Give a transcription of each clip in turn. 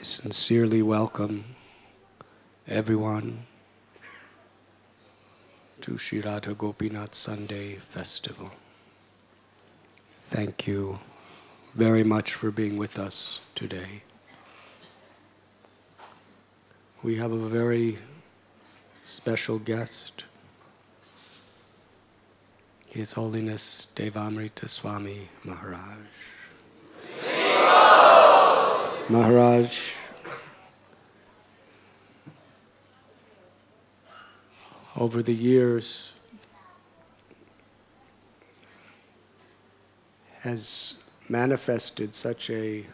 I sincerely welcome everyone to Sri Radha Gopinath Sunday Festival. Thank you very much for being with us today. We have a very special guest, His Holiness Devamrita Swami Maharaj. Maharaj over the years has manifested such a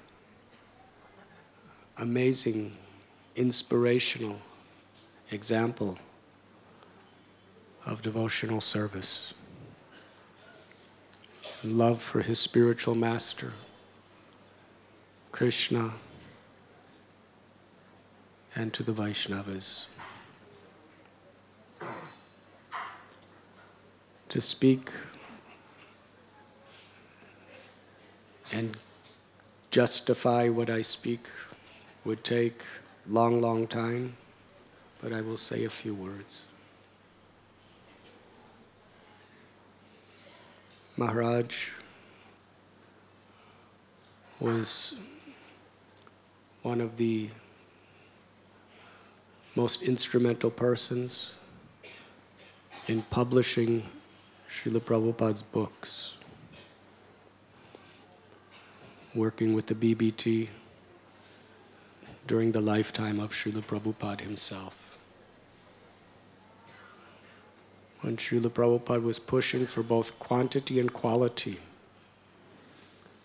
amazing, inspirational example of devotional service, love for his spiritual master, Krishna, and to the Vaishnavas. To speak and justify what I speak would take long, long time, but I will say a few words. Maharaj was one of the most instrumental persons in publishing Srila Prabhupada's books, working with the BBT during the lifetime of Srila Prabhupada himself. When Srila Prabhupada was pushing for both quantity and quality,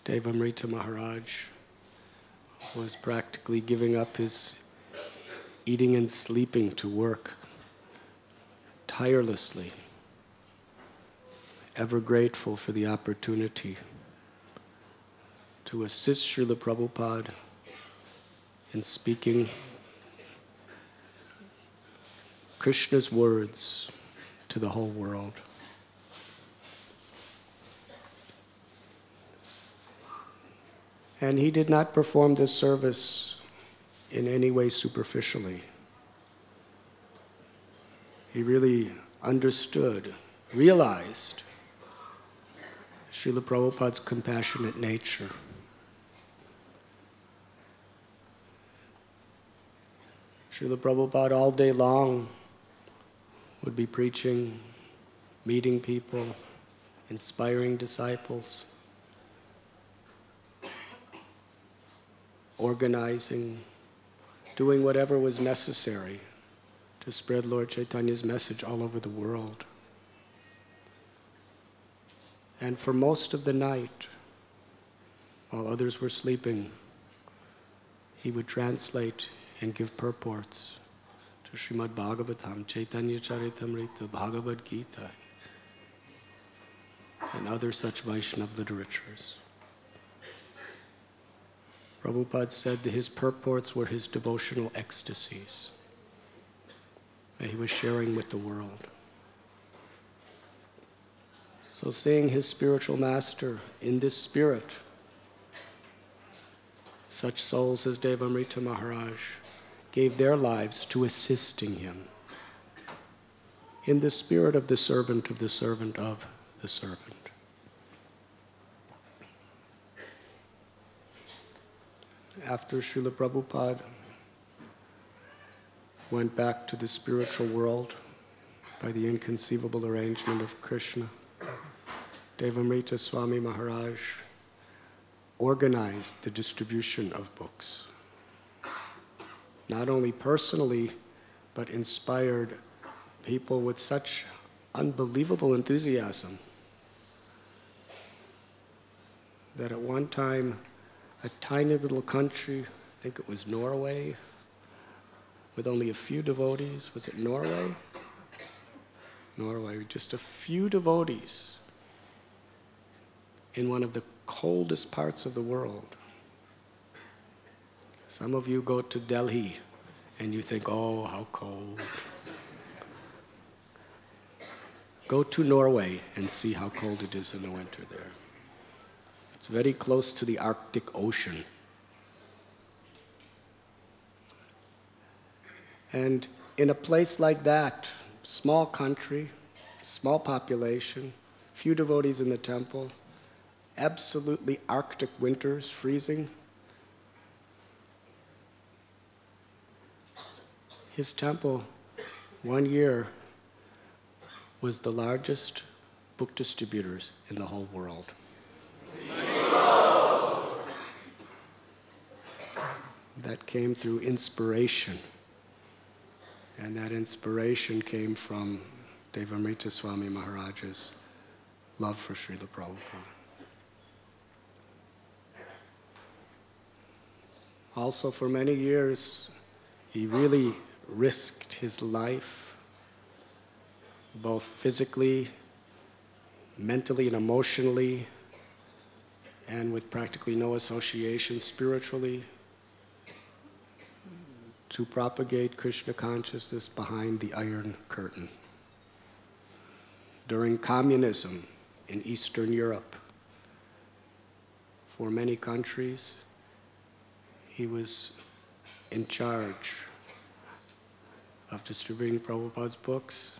Devamrita Maharaj was practically giving up his eating and sleeping to work tirelessly, ever grateful for the opportunity to assist Srila Prabhupada in speaking Krishna's words to the whole world. And he did not perform this service in any way superficially. He really understood, realized Srila Prabhupada's compassionate nature. Srila Prabhupada all day long would be preaching, meeting people, inspiring disciples, organizing, doing whatever was necessary to spread Lord Chaitanya's message all over the world. And for most of the night, while others were sleeping, he would translate and give purports to Srimad Bhagavatam, Chaitanya Charitamrita, Bhagavad Gita, and other such Vaishnava literatures. Prabhupada said that his purports were his devotional ecstasies that he was sharing with the world. So seeing his spiritual master in this spirit, such souls as Devamrita Maharaj gave their lives to assisting him in the spirit of the servant of the servant of the servant. After Srila Prabhupada went back to the spiritual world by the inconceivable arrangement of Krishna, Devamrita Swami Maharaj organized the distribution of books. Not only personally, but inspired people with such unbelievable enthusiasm that at one time, a tiny little country, I think it was Norway, with only a few devotees. Was it Norway? Norway, just a few devotees in one of the coldest parts of the world. Some of you go to Delhi and you think, oh, how cold. Go to Norway and see how cold it is in the winter there. It's very close to the Arctic Ocean. And in a place like that, small country, small population, few devotees in the temple, absolutely Arctic winters, freezing, his temple, one year, was the largest book distributors in the whole world. That came through inspiration. And that inspiration came from Devamrita Swami Maharaj's love for Srila Prabhupada. Also, for many years, he really risked his life, both physically, mentally, and emotionally, and with practically no association spiritually, to propagate Krishna consciousness behind the Iron Curtain. During communism in Eastern Europe, for many countries, he was in charge of distributing Prabhupada's books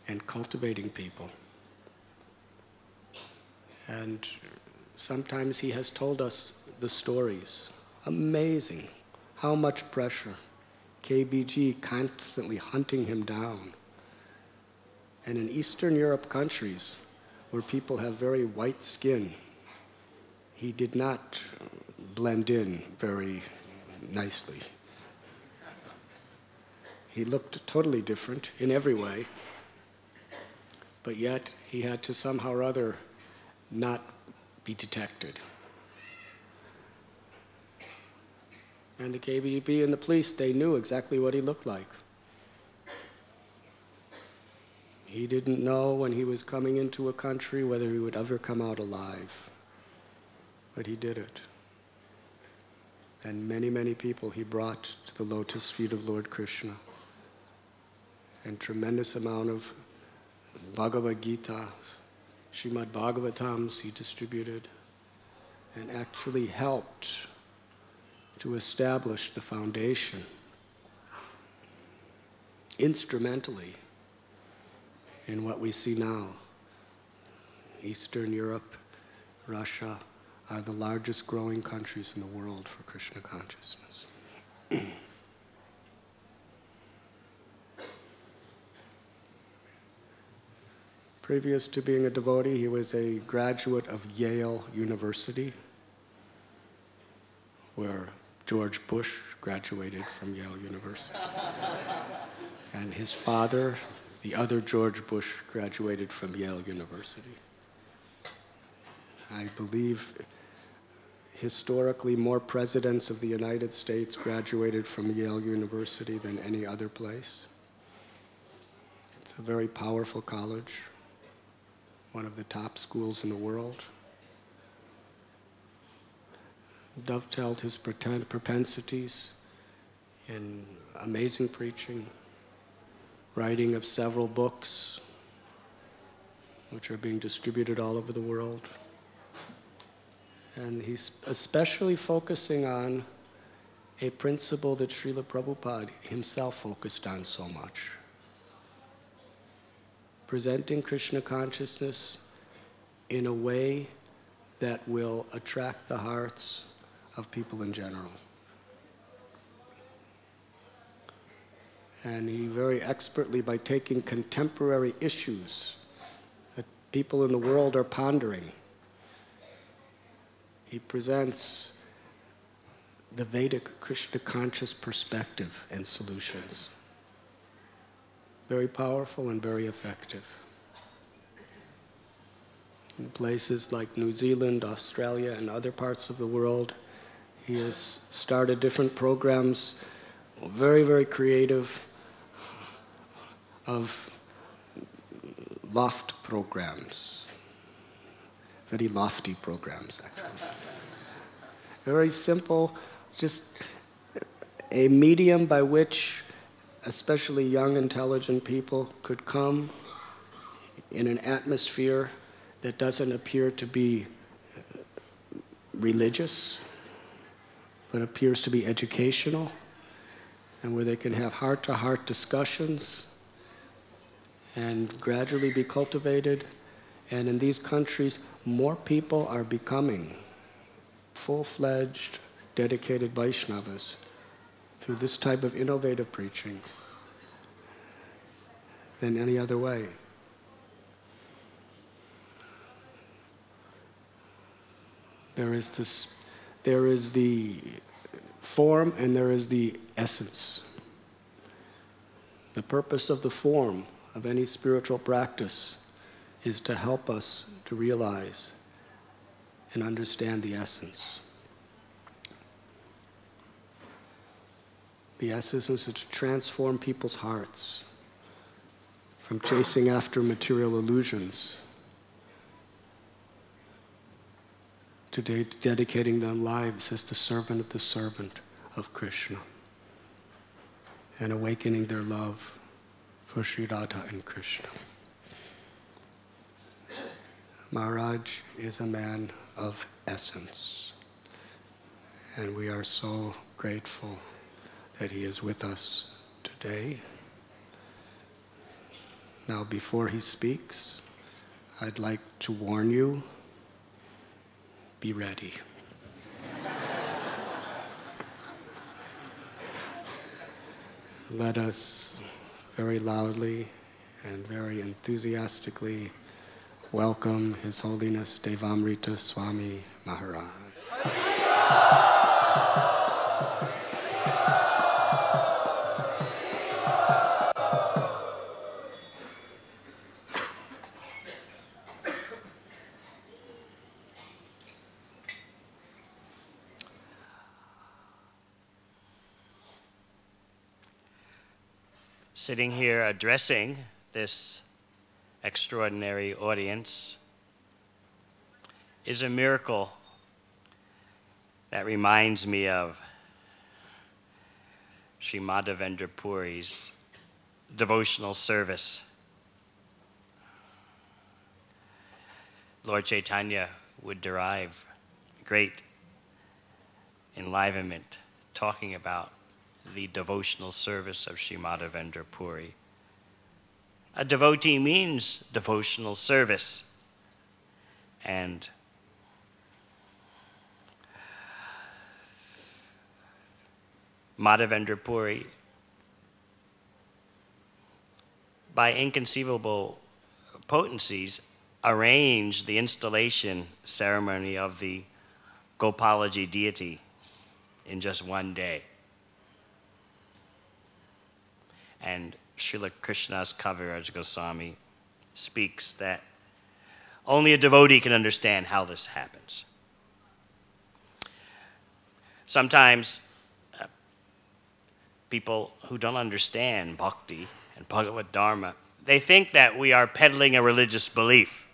and cultivating people. And sometimes he has told us the stories. Amazing. How much pressure. KBG constantly hunting him down. And in Eastern Europe countries, where people have very white skin, he did not blend in very nicely. He looked totally different in every way, but yet he had to somehow or other not be detected. And the KGB and the police, they knew exactly what he looked like. He didn't know when he was coming into a country whether he would ever come out alive, but he did it. And many, many people he brought to the lotus feet of Lord Krishna. And tremendous amount of Bhagavad Gita, Srimad Bhagavatams he distributed, and actually helped to establish the foundation instrumentally in what we see now. Eastern Europe, Russia are the largest growing countries in the world for Krishna consciousness. Previous to being a devotee, he was a graduate of Yale University, where George Bush graduated from Yale University. And his father, the other George Bush, graduated from Yale University. I believe historically more presidents of the United States graduated from Yale University than any other place. It's a very powerful college, one of the top schools in the world. Dovetailed his propensities in amazing preaching, writing of several books which are being distributed all over the world. And he's especially focusing on a principle that Srila Prabhupada himself focused on so much. Presenting Krishna consciousness in a way that will attract the hearts of people in general. And he very expertly, by taking contemporary issues that people in the world are pondering, he presents the Vedic Krishna conscious perspective and solutions. Very powerful and very effective. In places like New Zealand, Australia, and other parts of the world, he has started different programs, very, very creative, of loft programs. Very lofty programs, actually. Very simple, just a medium by which especially young, intelligent people could come in an atmosphere that doesn't appear to be religious, but appears to be educational, and where they can have heart-to-heart discussions and gradually be cultivated. And in these countries, more people are becoming full-fledged, dedicated Vaishnavas through this type of innovative preaching than any other way. There is the form and there is the essence. The purpose of the form of any spiritual practice is to help us to realize and understand the essence. The essence is to transform people's hearts from chasing after material illusions to dedicating their lives as the servant of Krishna and awakening their love for Sri Radha and Krishna. Maharaj is a man of essence, and we are so grateful that he is with us today. Now, before he speaks, I'd like to warn you, be ready. Let us very loudly and very enthusiastically welcome His Holiness Devamrita Swami Maharaj. Sitting here addressing this extraordinary audience is a miracle that reminds me of Sri Madhavendra Puri's devotional service. Lord Chaitanya would derive great enlivenment talking about the devotional service of Sri Madhavendra Puri. A devotee means devotional service. And Madhavendra Puri, by inconceivable potencies, arranged the installation ceremony of the Gopalaji deity in just one day. And Srila Krishnadas Kaviraj Goswami speaks that only a devotee can understand how this happens. Sometimes people who don't understand bhakti and Bhagavad Dharma, they think that we are peddling a religious belief.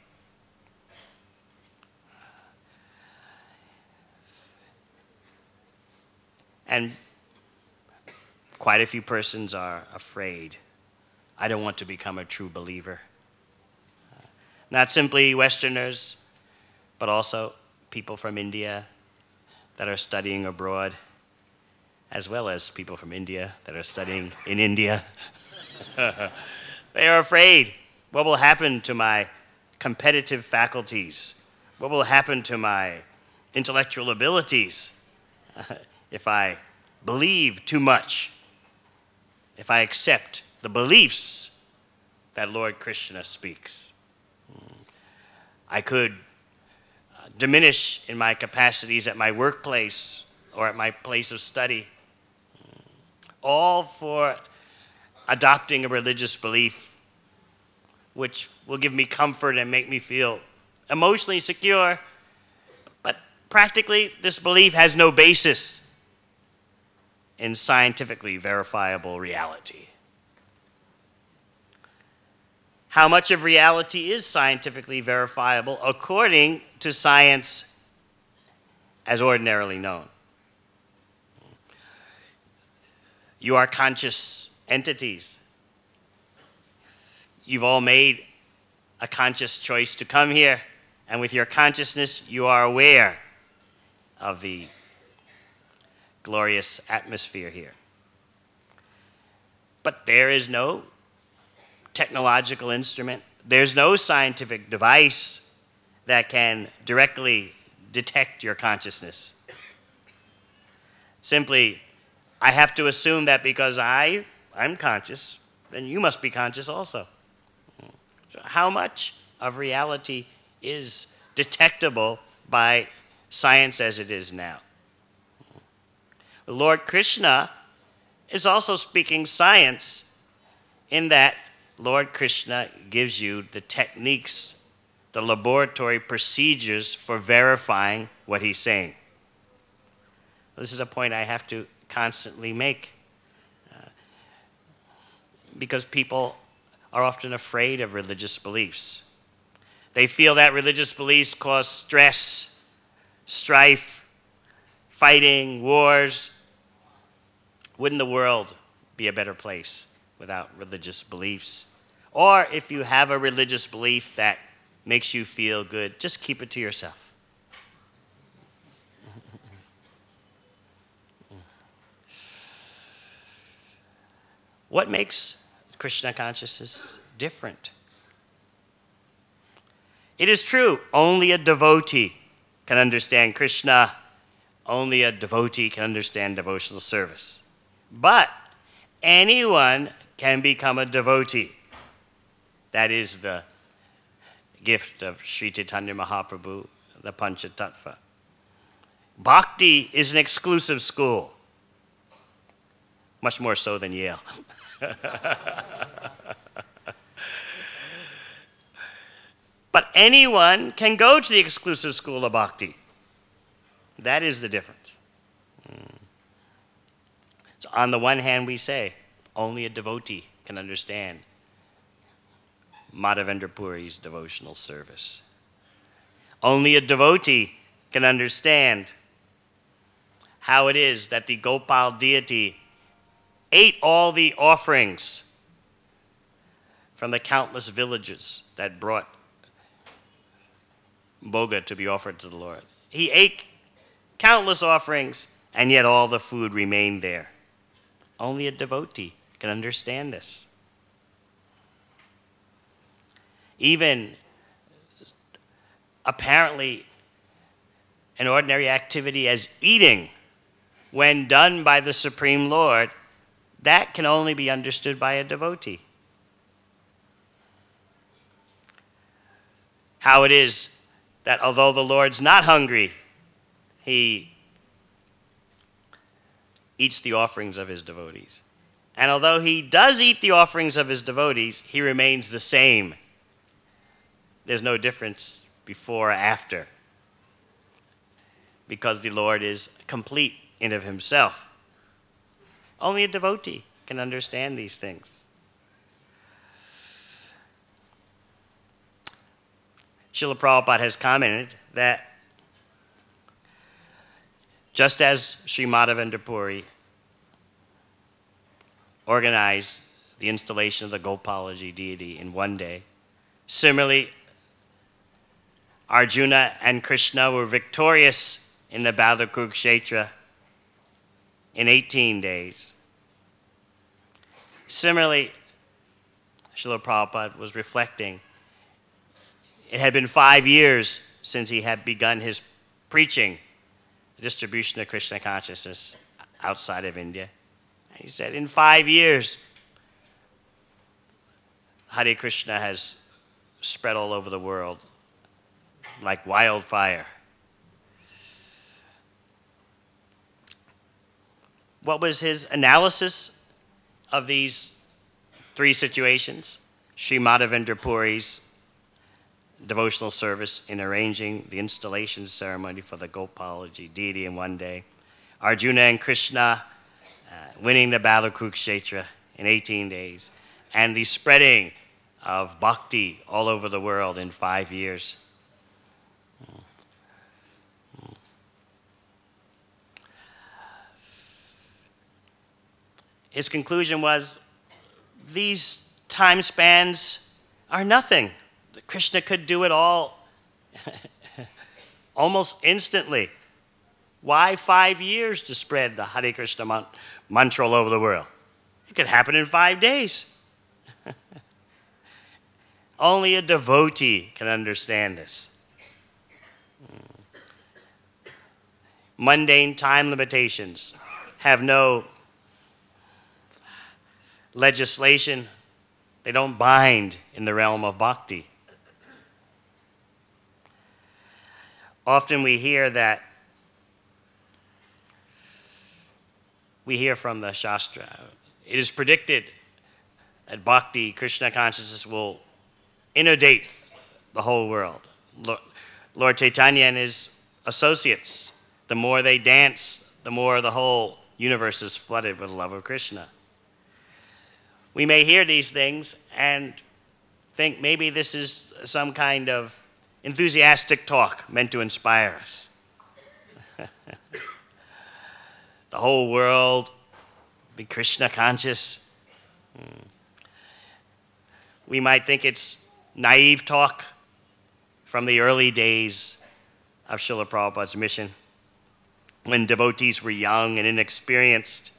And quite a few persons are afraid. I don't want to become a true believer. Not simply Westerners, but also people from India that are studying abroad, as well as people from India that are studying in India. They are afraid. What will happen to my competitive faculties? What will happen to my intellectual abilities if I believe too much? If I accept the beliefs that Lord Krishna speaks? I could diminish in my capacities at my workplace or at my place of study, all for adopting a religious belief which will give me comfort and make me feel emotionally secure, but practically this belief has no basis in scientifically verifiable reality. How much of reality is scientifically verifiable according to science as ordinarily known? You are conscious entities. You've all made a conscious choice to come here, and with your consciousness, you are aware of the glorious atmosphere here. But there is no technological instrument, there's no scientific device that can directly detect your consciousness. Simply, I have to assume that because I'm conscious, then you must be conscious also. So how much of reality is detectable by science as it is now? Lord Krishna is also speaking science in that Lord Krishna gives you the techniques, the laboratory procedures for verifying what he's saying. This is a point I have to constantly make because people are often afraid of religious beliefs. They feel that religious beliefs cause stress, strife, fighting, wars. Wouldn't the world be a better place without religious beliefs? Or if you have a religious belief that makes you feel good, just keep it to yourself. What makes Krishna consciousness different? It is true, only a devotee can understand Krishna. Only a devotee can understand devotional service. But anyone can become a devotee. That is the gift of Sri Chaitanya Mahaprabhu, the Panchatattva. Bhakti is an exclusive school, much more so than Yale. But anyone can go to the exclusive school of bhakti. That is the difference. So on the one hand, we say, only a devotee can understand Madhavendra Puri's devotional service. Only a devotee can understand how it is that the Gopal deity ate all the offerings from the countless villages that brought bhoga to be offered to the Lord. He ate countless offerings, and yet all the food remained there. Only a devotee can understand this. Even apparently an ordinary activity as eating, when done by the Supreme Lord, that can only be understood by a devotee. How it is that although the Lord's not hungry, he eats the offerings of his devotees. And although he does eat the offerings of his devotees, he remains the same. There's no difference before or after, because the Lord is complete in of himself. Only a devotee can understand these things. Srila Prabhupada has commented that just as Sri Madhavendra Puri organized the installation of the Gopalaji deity in one day, similarly, Arjuna and Krishna were victorious in the battle of Kurukshetra in 18 days. Similarly, Srila Prabhupada was reflecting, it had been 5 years since he had begun his preaching, the distribution of Krishna consciousness outside of India. And he said, in 5 years, Hare Krishna has spread all over the world like wildfire. What was his analysis of these three situations? Sri Madhavendra Puri's devotional service in arranging the installation ceremony for the Gopalaji deity in one day, Arjuna and Krishna winning the battle of Kurukshetra in 18 days, and the spreading of bhakti all over the world in 5 years. His conclusion was, these time spans are nothing. Krishna could do it all almost instantly. Why 5 years to spread the Hare Krishna mantra all over the world? It could happen in 5 days. Only a devotee can understand this. Mundane time limitations have no legislation. They don't bind in the realm of bhakti. Often we hear from the Shastra, it is predicted that bhakti, Krishna consciousness, will inundate the whole world. Lord Chaitanya and his associates, the more they dance, the more the whole universe is flooded with the love of Krishna. We may hear these things and think maybe this is some kind of enthusiastic talk meant to inspire us. The whole world be Krishna conscious. We might think it's naive talk from the early days of Srila Prabhupada's mission, when devotees were young and inexperienced.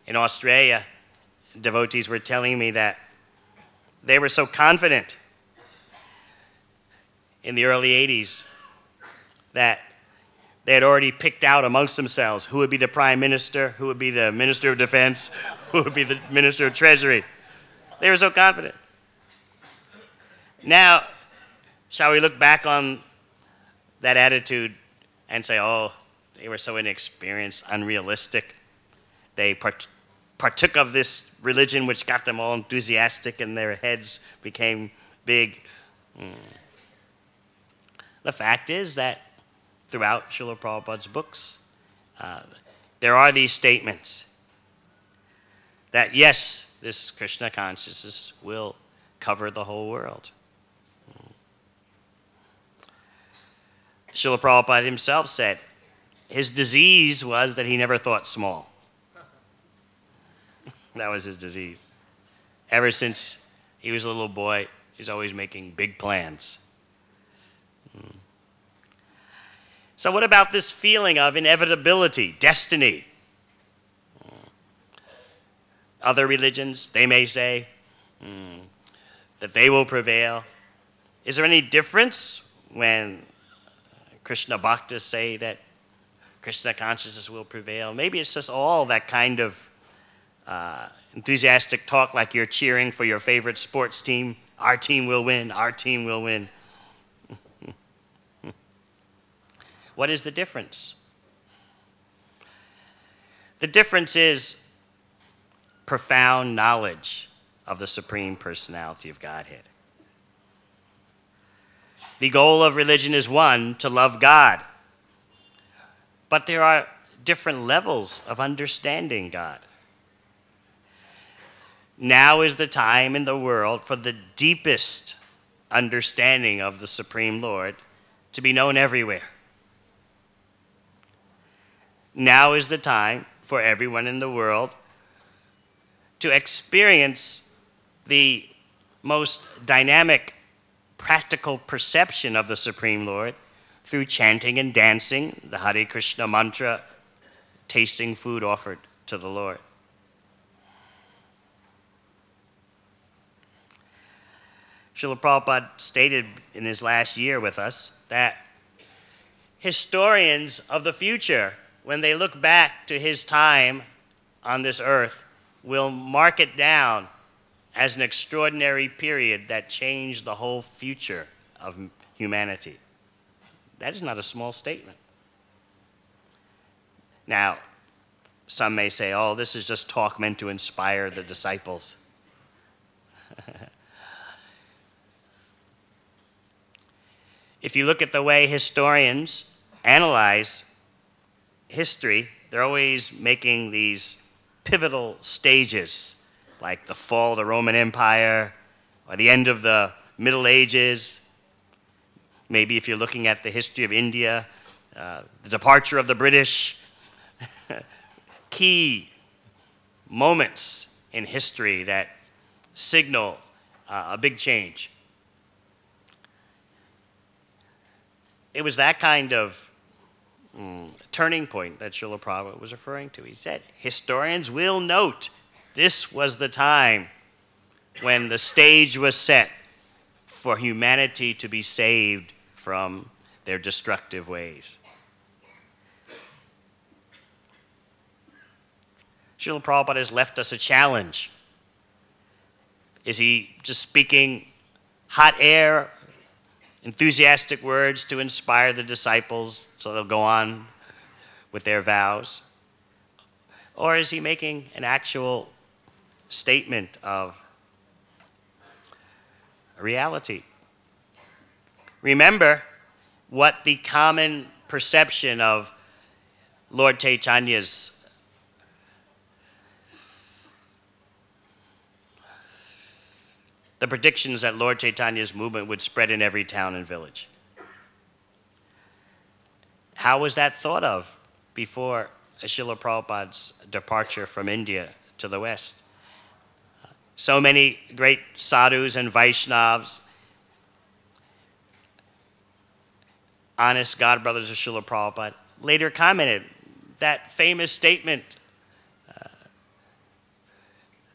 In Australia, devotees were telling me that they were so confident in the early 80s that they had already picked out amongst themselves who would be the prime minister, who would be the minister of defense, who would be the minister of treasury. They were so confident. Now, shall we look back on that attitude and say, oh, they were so inexperienced, unrealistic. They partook of this religion which got them all enthusiastic and their heads became big. The fact is that throughout Srila Prabhupada's books, there are these statements that, yes, this Krishna consciousness will cover the whole world. Srila Prabhupada himself said his disease was that he never thought small. That was his disease. Ever since he was a little boy, he's always making big plans. So what about this feeling of inevitability, destiny? Other religions, they may say that they will prevail. Is there any difference when Krishna Bhaktas say that Krishna consciousness will prevail? Maybe it's just all that kind of enthusiastic talk like you're cheering for your favorite sports team. Our team will win, our team will win. What is the difference? The difference is profound knowledge of the Supreme Personality of Godhead. The goal of religion is one, to love God. But there are different levels of understanding God. Now is the time in the world for the deepest understanding of the Supreme Lord to be known everywhere. Now is the time for everyone in the world to experience the most dynamic, practical perception of the Supreme Lord through chanting and dancing the Hare Krishna mantra, tasting food offered to the Lord. Srila Prabhupada stated in his last year with us that historians of the future, when they look back to his time on this earth, will mark it down as an extraordinary period that changed the whole future of humanity. That is not a small statement. Now, some may say, oh, this is just talk meant to inspire the disciples. If you look at the way historians analyze history, they're always making these pivotal stages, like the fall of the Roman Empire, or the end of the Middle Ages. Maybe if you're looking at the history of India, the departure of the British. Key moments in history that signal a big change. It was that kind of turning point that Srila Prabhupada was referring to. He said, historians will note this was the time when the stage was set for humanity to be saved from their destructive ways. Srila Prabhupada has left us a challenge. Is he just speaking hot air, enthusiastic words to inspire the disciples so they'll go on with their vows? Or is he making an actual statement of reality? Remember what the common perception of Lord Chaitanya's the predictions that Lord Chaitanya's movement would spread in every town and village. How was that thought of before Srila Prabhupada's departure from India to the West? So many great sadhus and Vaishnavas, honest godbrothers of Srila Prabhupada, later commented that famous statement,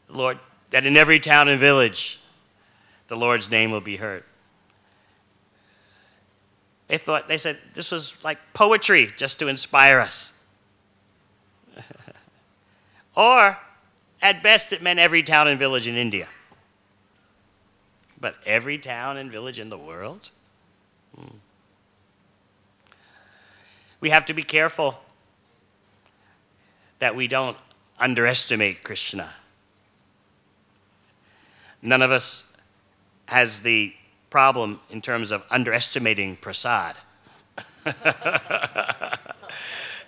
Lord, that in every town and village, the Lord's name will be heard. They said this was like poetry just to inspire us. Or, at best, it meant every town and village in India. But every town and village in the world? We have to be careful that we don't underestimate Krishna. None of us has the problem in terms of underestimating prasad.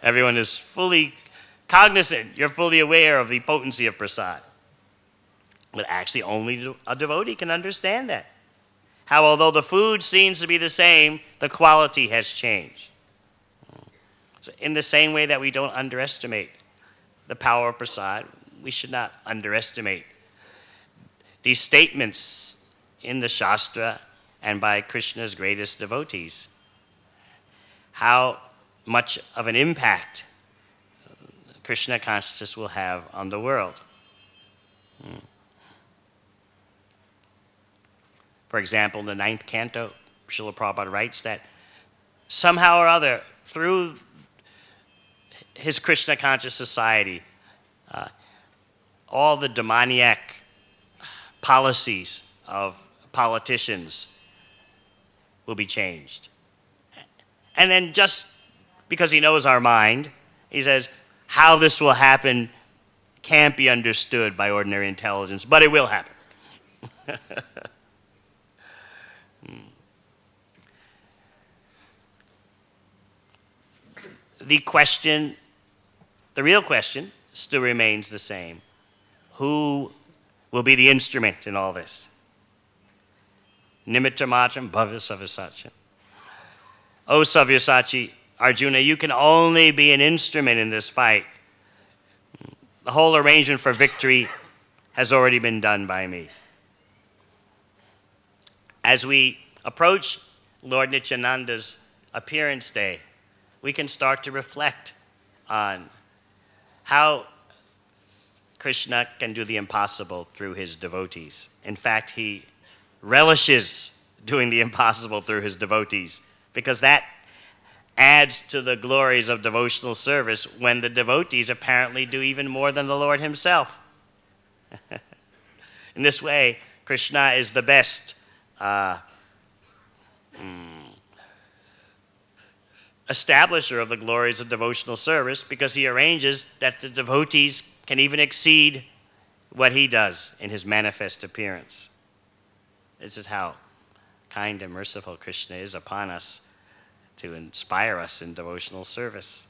Everyone is fully cognizant, you're fully aware of the potency of prasad. But actually only a devotee can understand that. How although the food seems to be the same, the quality has changed. So in the same way that we don't underestimate the power of prasad, we should not underestimate these statements in the Shastra and by Krishna's greatest devotees. How much of an impact Krishna consciousness will have on the world. For example, in the 9th canto, Srila Prabhupada writes that somehow or other, through his Krishna conscious society, all the demoniac policies of politicians will be changed. And then just because he knows our mind, he says, how this will happen can't be understood by ordinary intelligence, but it will happen. The real question still remains the same. Who will be the instrument in all this? Nimitta matram bhavya savyasachi. O Savyasachi, Arjuna, you can only be an instrument in this fight. The whole arrangement for victory has already been done by me. As we approach Lord Nityananda's appearance day, we can start to reflect on how Krishna can do the impossible through his devotees. In fact, he relishes doing the impossible through his devotees, because that adds to the glories of devotional service when the devotees apparently do even more than the Lord himself. In this way, Krishna is the best establisher of the glories of devotional service, because he arranges that the devotees can even exceed what he does in his manifest appearance. This is how kind and merciful Krishna is upon us to inspire us in devotional service.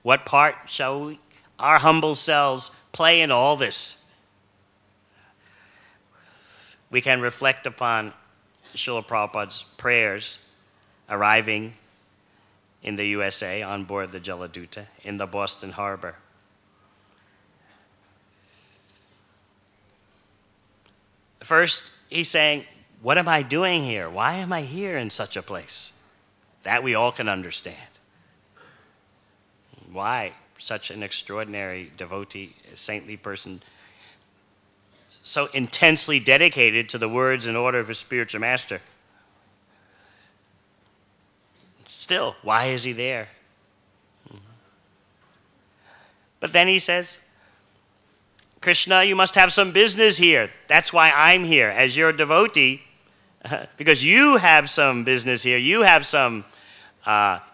What part shall our humble selves play in all this? We can reflect upon Srila Prabhupada's prayers arriving in the USA on board the Jaladuta in the Boston Harbor. First, he's saying, what am I doing here? Why am I here in such a place? That we all can understand. Why such an extraordinary devotee, saintly person, so intensely dedicated to the words and order of his spiritual master? Still, why is he there? But then he says, Krishna, you must have some business here. That's why I'm here as your devotee, because you have some business here. You have some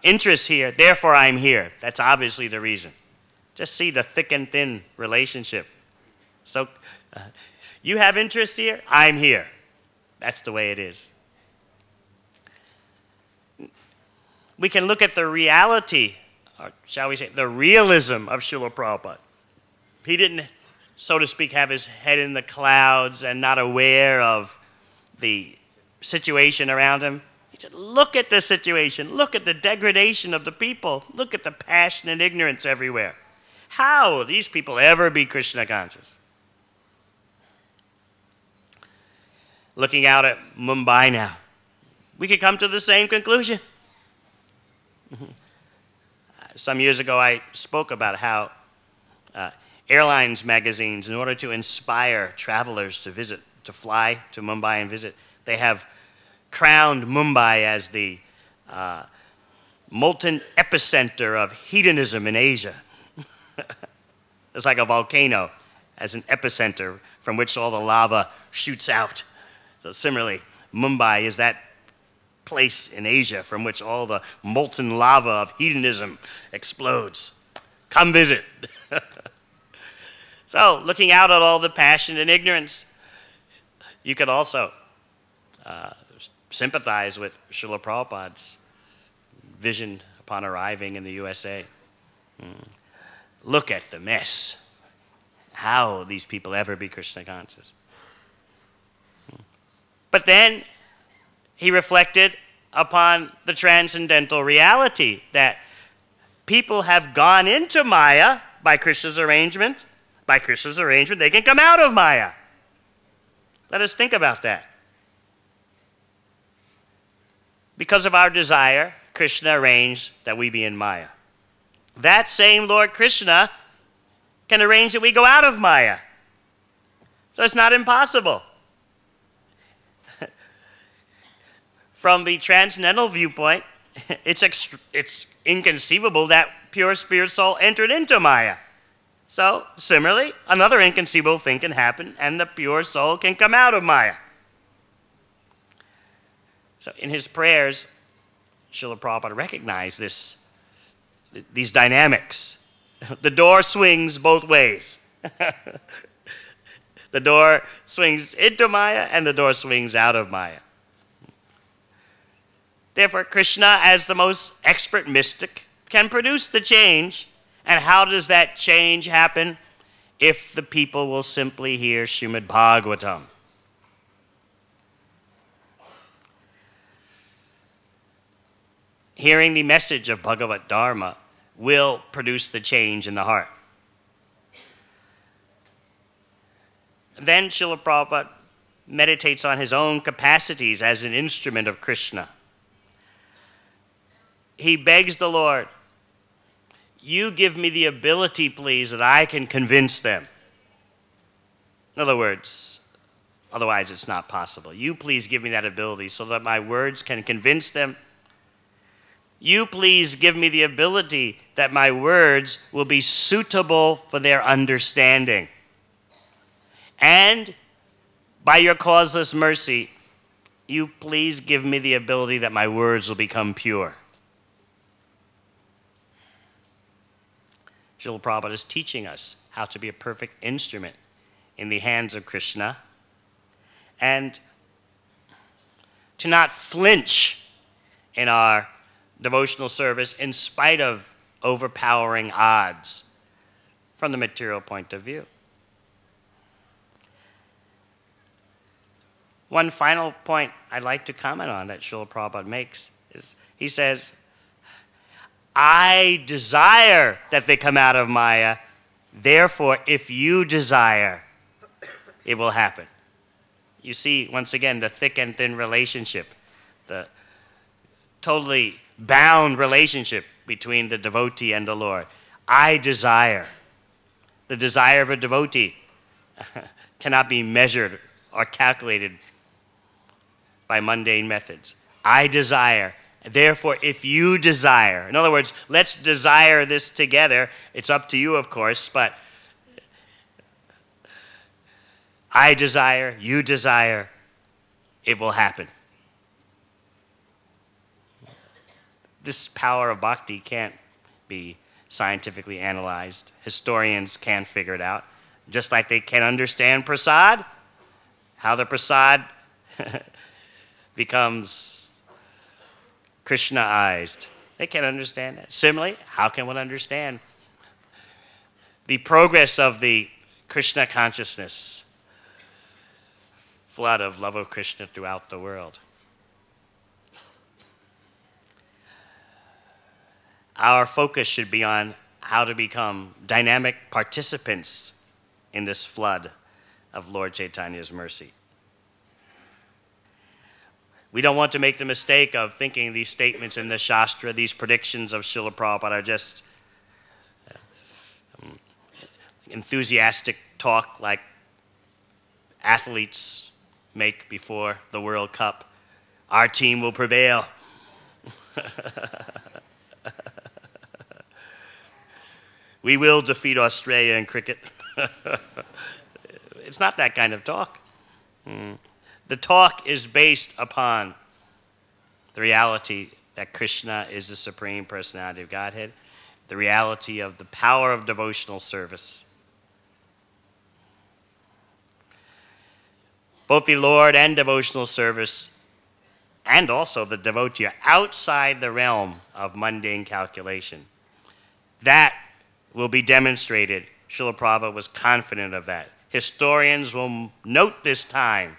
interests here. Therefore, I'm here. That's obviously the reason. Just see the thick and thin relationship. So you have interest here. I'm here. That's the way it is. We can look at the reality, or shall we say, the realism of Srila Prabhupada. He didn't, so to speak, have his head in the clouds and not aware of the situation around him. He said, look at the situation. Look at the degradation of the people. Look at the passion and ignorance everywhere. How will these people ever be Krishna conscious? Looking out at Mumbai now, we could come to the same conclusion. Some years ago, I spoke about how airlines magazines, in order to inspire travelers to visit, to fly to Mumbai and visit, they have crowned Mumbai as the molten epicenter of hedonism in Asia. It's like a volcano as an epicenter from which all the lava shoots out. So similarly, Mumbai is that place in Asia from which all the molten lava of hedonism explodes. Come visit. So, looking out at all the passion and ignorance, you could also sympathize with Srila Prabhupada's vision upon arriving in the USA. Look at the mess. How will these people ever be Krishna conscious? But then he reflected upon the transcendental reality that people have gone into Maya by Krishna's arrangement. By Krishna's arrangement, they can come out of Maya. Let us think about that. Because of our desire, Krishna arranged that we be in Maya. That same Lord Krishna can arrange that we go out of Maya. So it's not impossible. From the transcendental viewpoint, it's inconceivable that pure spirit soul entered into Maya. So, similarly, another inconceivable thing can happen, and the pure soul can come out of Maya. So, in his prayers, Srila Prabhupada recognized these dynamics. The door swings both ways. The door swings into Maya, and the door swings out of Maya. Therefore, Krishna, as the most expert mystic, can produce the change. And how does that change happen? If the people will simply hear Srimad Bhagavatam. Hearing the message of Bhagavad Dharma will produce the change in the heart. Then Srila Prabhupada meditates on his own capacities as an instrument of Krishna. He begs the Lord, you give me the ability, please, that I can convince them. In other words, otherwise it's not possible. You please give me that ability so that my words can convince them. You please give me the ability that my words will be suitable for their understanding. And by your causeless mercy, you please give me the ability that my words will become pure. Srila Prabhupada is teaching us how to be a perfect instrument in the hands of Krishna and to not flinch in our devotional service in spite of overpowering odds from the material point of view. One final point I'd like to comment on that Srila Prabhupada makes is he says, I desire that they come out of Maya. Therefore, if you desire, it will happen. you see, once again, the thick and thin relationship, the totally bound relationship between the devotee and the Lord. I desire. The desire of a devotee cannot be measured or calculated by mundane methods. I desire. Therefore, if you desire, in other words, let's desire this together. It's up to you, of course, but I desire, you desire, it will happen. This power of bhakti can't be scientifically analyzed. Historians can't figure it out. Just like they can understand prasad, how the prasad becomes Krishnaized. They can't understand that. Similarly, how can one understand the progress of the Krishna consciousness, flood of love of Krishna throughout the world? Our focus should be on how to become dynamic participants in this flood of Lord Chaitanya's mercy. We don't want to make the mistake of thinking these statements in the Shastra, these predictions of Srila Prabhupada are just enthusiastic talk like athletes make before the World Cup. Our team will prevail. We will defeat Australia in cricket. It's not that kind of talk. The talk is based upon the reality that Krishna is the Supreme Personality of Godhead, the reality of the power of devotional service. Both the Lord and devotional service, and also the devotee, are outside the realm of mundane calculation. That will be demonstrated. Srila Prabhupada was confident of that. Historians will note this time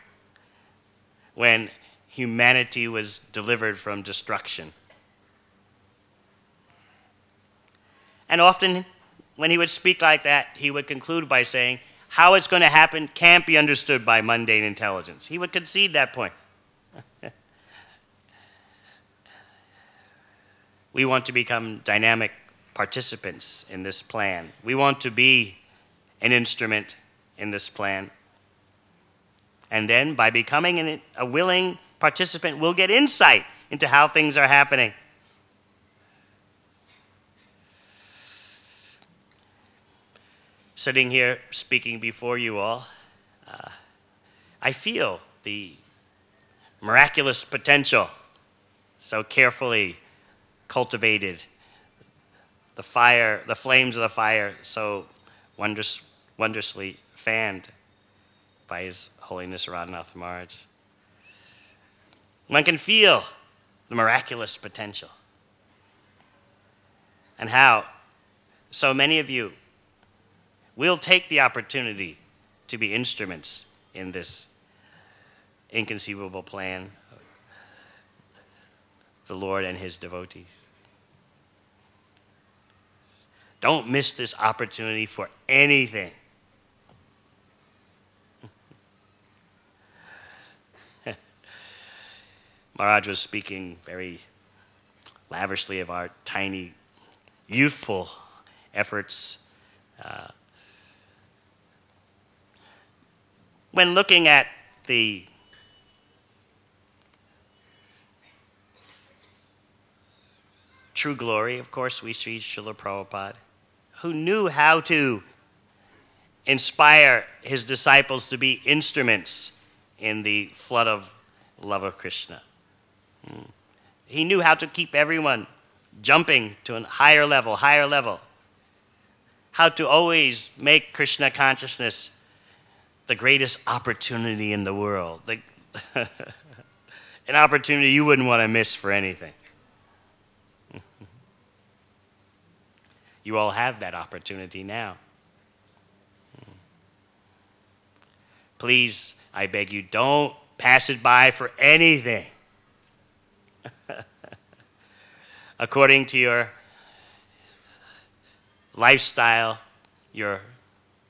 when humanity was delivered from destruction. And often, when he would speak like that, he would conclude by saying, how it's going to happen can't be understood by mundane intelligence. He would concede that point. We want to become dynamic participants in this plan. We want to be an instrument in this plan. And then, by becoming a willing participant, we'll get insight into how things are happening. Sitting here speaking before you all, I feel the miraculous potential so carefully cultivated, the fire, the flames of the fire so wondrously fanned by His Holiness Radhanath Maharaj. One can feel the miraculous potential and how so many of you will take the opportunity to be instruments in this inconceivable plan of the Lord and His devotees. Don't miss this opportunity for anything. Maharaj was speaking very lavishly of our tiny, youthful efforts. When looking at the true glory, of course, we see Srila Prabhupada, who knew how to inspire his disciples to be instruments in the flood of love of Krishna. He knew how to keep everyone jumping to a higher level, how to always make Krishna consciousness the greatest opportunity in the world, an opportunity you wouldn't want to miss for anything. You all have that opportunity now. Please, I beg you, don't pass it by for anything. According to your lifestyle, your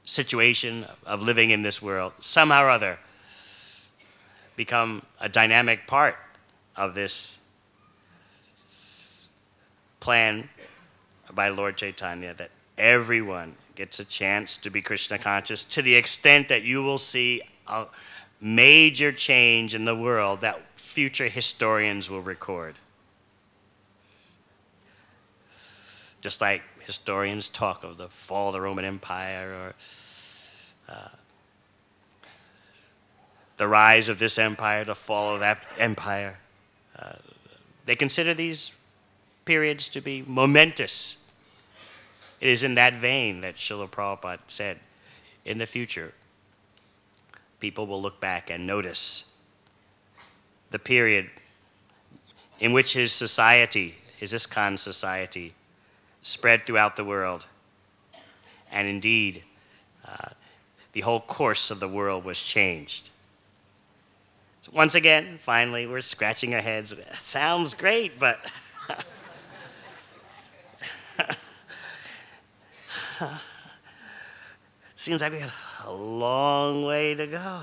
situation of living in this world, somehow or other, become a dynamic part of this plan by Lord Chaitanya, that everyone gets a chance to be Krishna conscious, to the extent that you will see a major change in the world that future historians will record. Just like historians talk of the fall of the Roman Empire, or the rise of this empire, the fall of that empire. They consider these periods to be momentous. It is in that vein that Srila Prabhupada said, in the future, people will look back and notice the period in which his society, his ISKCON society, spread throughout the world. And indeed, the whole course of the world was changed. So once again, finally, we're scratching our heads. Sounds great, but seems like we got a long way to go.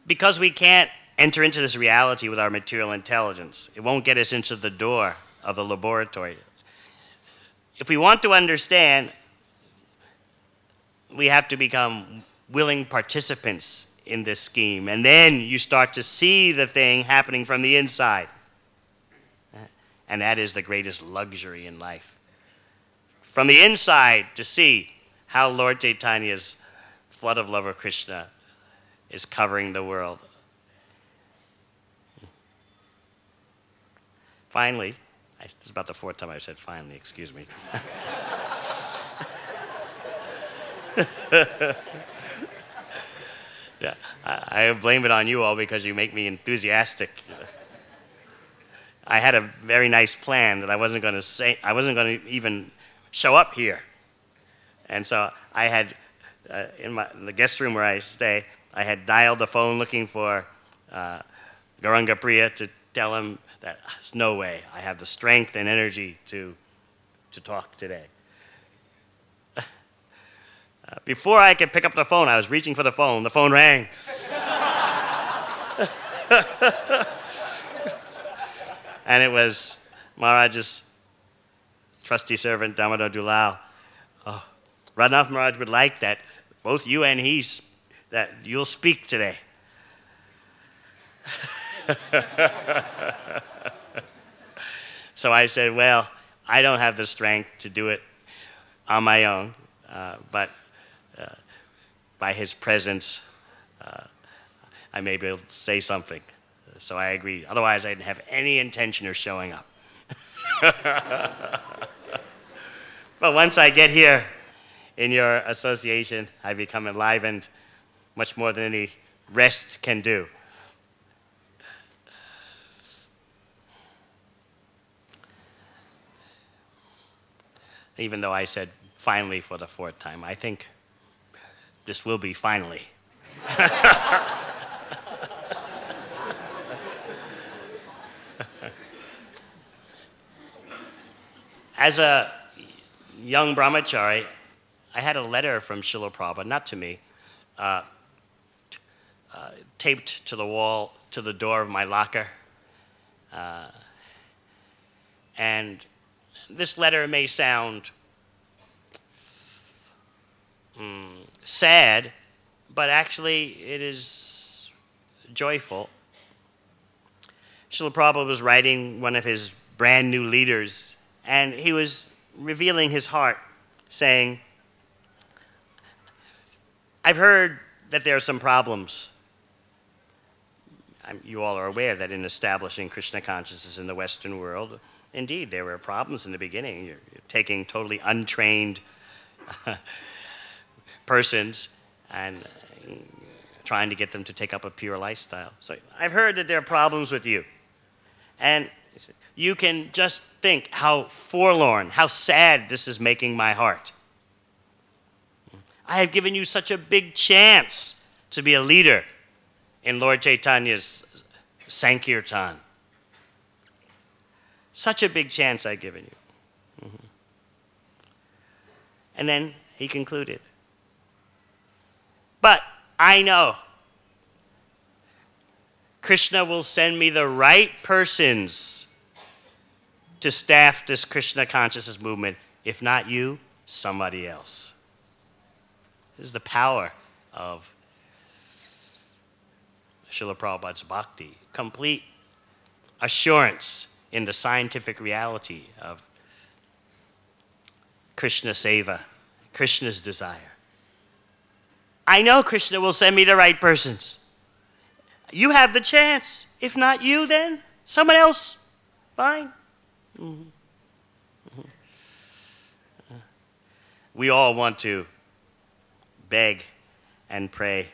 Because we can't enter into this reality with our material intelligence. It won't get us into the door of the laboratory. If we want to understand, we have to become willing participants in this scheme. And then you start to see the thing happening from the inside. And that is the greatest luxury in life. From the inside, to see how Lord Chaitanya's flood of love of Krishna is covering the world. Finally, this is about the fourth time I've said finally, excuse me. Yeah, I blame it on you all because you make me enthusiastic. I had a very nice plan that I wasn't going to even show up here. And so I had, in the guest room where I stay, I had dialed the phone looking for Gauranga Priya to tell him that there's no way I have the strength and energy to talk today. Before I could pick up the phone, I was reaching for the phone rang. And it was Maharaj's trusty servant, Damodar Dulal. Oh, Radhanath Maharaj would like that both you and he, that you'll speak today. So I said, well, I don't have the strength to do it on my own, but by his presence, I may be able to say something. So I agreed. Otherwise, I didn't have any intention of showing up. But once I get here in your association, I become enlivened much more than any rest can do. Even though I said finally for the fourth time, I think this will be finally. As a young brahmachari, I had a letter from Srila Prabhupada, not to me, taped to the wall, to the door of my locker. And this letter may sound sad, but actually it is joyful. Srila Prabhupada was writing one of his brand new leaders, and he was revealing his heart, saying, I've heard that there are some problems. You all are aware that in establishing Krishna consciousness in the Western world, indeed, there were problems in the beginning. You're taking totally untrained persons and trying to get them to take up a pure lifestyle. So I've heard that there are problems with you. And you can just think how forlorn, how sad this is making my heart. I have given you such a big chance to be a leader in Lord Chaitanya's Sankirtan. Such a big chance I've given you. And then he concluded, but I know Krishna will send me the right persons to staff this Krishna consciousness movement. If not you, somebody else. This is the power of Srila Prabhupada's bhakti. Complete assurance in the scientific reality of Krishna seva, Krishna's desire. I know Krishna will send me the right persons. You have the chance. If not you, then someone else. Fine. Mm-hmm. Mm-hmm. We all want to beg and pray.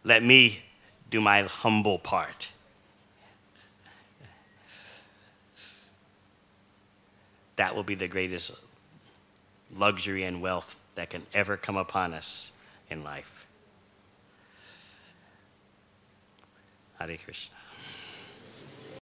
Let me do my humble part. That will be the greatest luxury and wealth that can ever come upon us in life. Hare Krishna.